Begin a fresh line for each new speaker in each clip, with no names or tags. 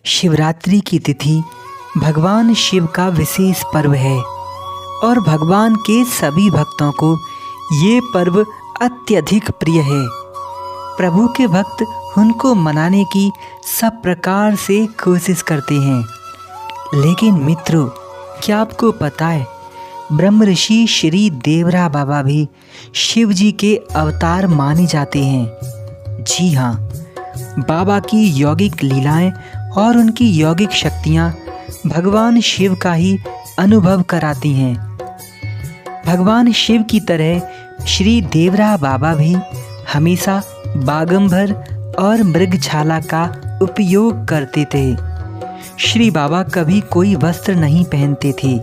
शिवरात्रि की तिथि भगवान शिव का विशेष पर्व है और भगवान के सभी भक्तों को ये पर्व अत्यधिक प्रिय है। प्रभु के भक्त उनको मनाने की सब प्रकार से कोशिश करते हैं। लेकिन मित्रों, क्या आपको पता है ब्रह्म ऋषि श्री देवरा बाबा भी शिव जी के अवतार माने जाते हैं। जी हाँ, बाबा की यौगिक लीलाएं और उनकी यौगिक शक्तियां भगवान शिव का ही अनुभव कराती हैं। भगवान शिव की तरह श्री देवरा बाबा भी हमेशा बागंबर और मृगछाला का उपयोग करते थे। श्री बाबा कभी कोई वस्त्र नहीं पहनते थे।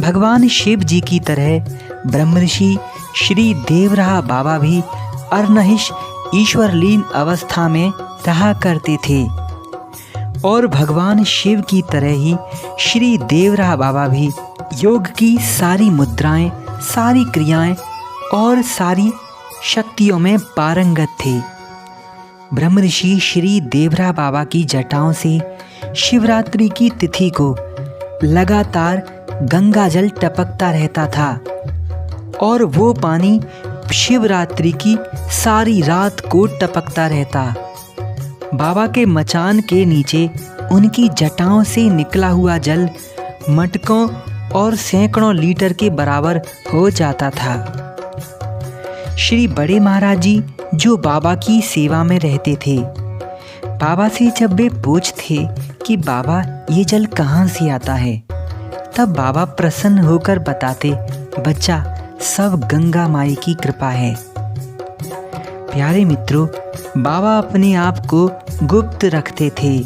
भगवान शिव जी की तरह ब्रह्मर्षि श्री देवरा बाबा भी अर्निश ईश्वरलीन अवस्था में रहा करते थे और भगवान शिव की तरह ही श्री देवरा बाबा भी योग की सारी मुद्राएं, सारी क्रियाएं और सारी शक्तियों में पारंगत थे। ब्रह्मर्षि श्री देवरा बाबा की जटाओं से शिवरात्रि की तिथि को लगातार गंगा जल टपकता रहता था और वो पानी शिवरात्रि की सारी रात को टपकता रहता। बाबा के मचान के नीचे उनकी जटाओं से निकला हुआ जल मटकों और सैकड़ों लीटर के बराबर हो जाता था। श्री बड़े महाराज जी जो बाबा की सेवा में रहते थे, बाबा से जब वे पूछते कि बाबा ये जल कहाँ से आता है, तब बाबा प्रसन्न होकर बताते, बच्चा सब गंगा माई की कृपा है। प्यारे मित्रों, बाबा अपने आप को गुप्त रखते थे,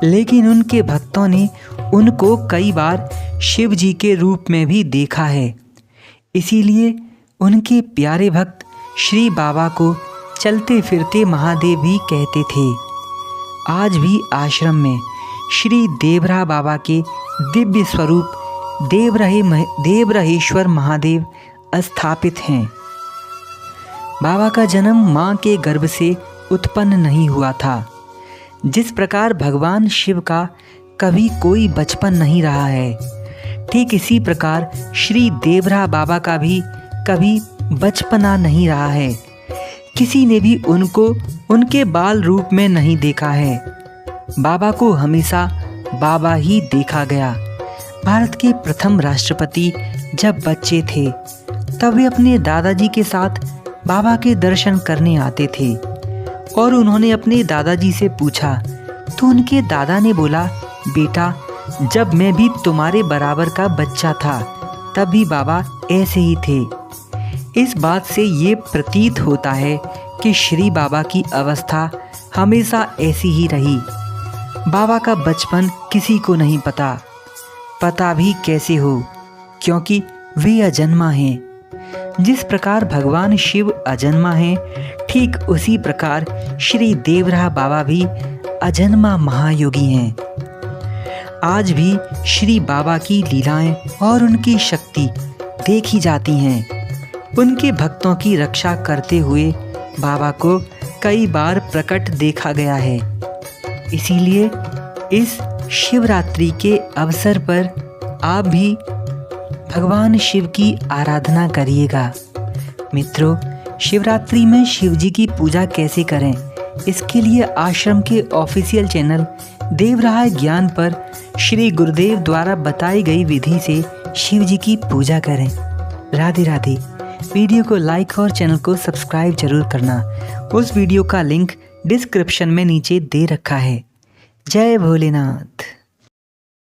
लेकिन उनके भक्तों ने उनको कई बार शिव जी के रूप में भी देखा है। इसीलिए उनके प्यारे भक्त श्री बाबा को चलते फिरते महादेव भी कहते थे। आज भी आश्रम में श्री देवरा बाबा के दिव्य स्वरूप देवरहेश्वर महादेव स्थापित हैं। बाबा का जन्म माँ के गर्भ से उत्पन्न नहीं हुआ था। जिस प्रकार भगवान शिव का कभी कोई बचपन नहीं रहा है, ठीक इसी प्रकार श्री देवरा बाबा का भी कभी बचपना नहीं रहा है। किसी ने भी उनको उनके बाल रूप में नहीं देखा है। बाबा को हमेशा बाबा ही देखा गया। भारत के प्रथम राष्ट्रपति जब बच्चे थे तब वे अपने दादाजी के साथ बाबा के दर्शन करने आते थे और उन्होंने अपने दादाजी से पूछा तो उनके दादा ने बोला, बेटा जब मैं भी तुम्हारे बराबर का बच्चा था तब भी बाबा ऐसे ही थे। इस बात से ये प्रतीत होता है कि श्री बाबा की अवस्था हमेशा ऐसी ही रही। बाबा का बचपन किसी को नहीं पता भी कैसे हो, क्योंकि वे अजन्मा हैं। जिस प्रकार भगवान शिव अजन्मा हैं, ठीक उसी प्रकार श्री देवरा बाबा भी अजन्मा महायोगी हैं। आज भी श्री बाबा की लीलाएं और उनकी शक्ति देखी जाती हैं। उनके भक्तों की रक्षा करते हुए बाबा को कई बार प्रकट देखा गया है। इसीलिए इस शिवरात्रि के अवसर पर आप भी भगवान शिव की आराधना करिएगा। मित्रों, शिवरात्रि में शिव जी की पूजा कैसे करें, इसके लिए आश्रम के ऑफिशियल चैनल देवराय ज्ञान पर श्री गुरुदेव द्वारा बताई गई विधि से शिव जी की पूजा करें। राधे राधे। वीडियो को लाइक और चैनल को सब्सक्राइब जरूर करना। उस वीडियो का लिंक डिस्क्रिप्शन में नीचे दे रखा है। जय भोलेनाथ।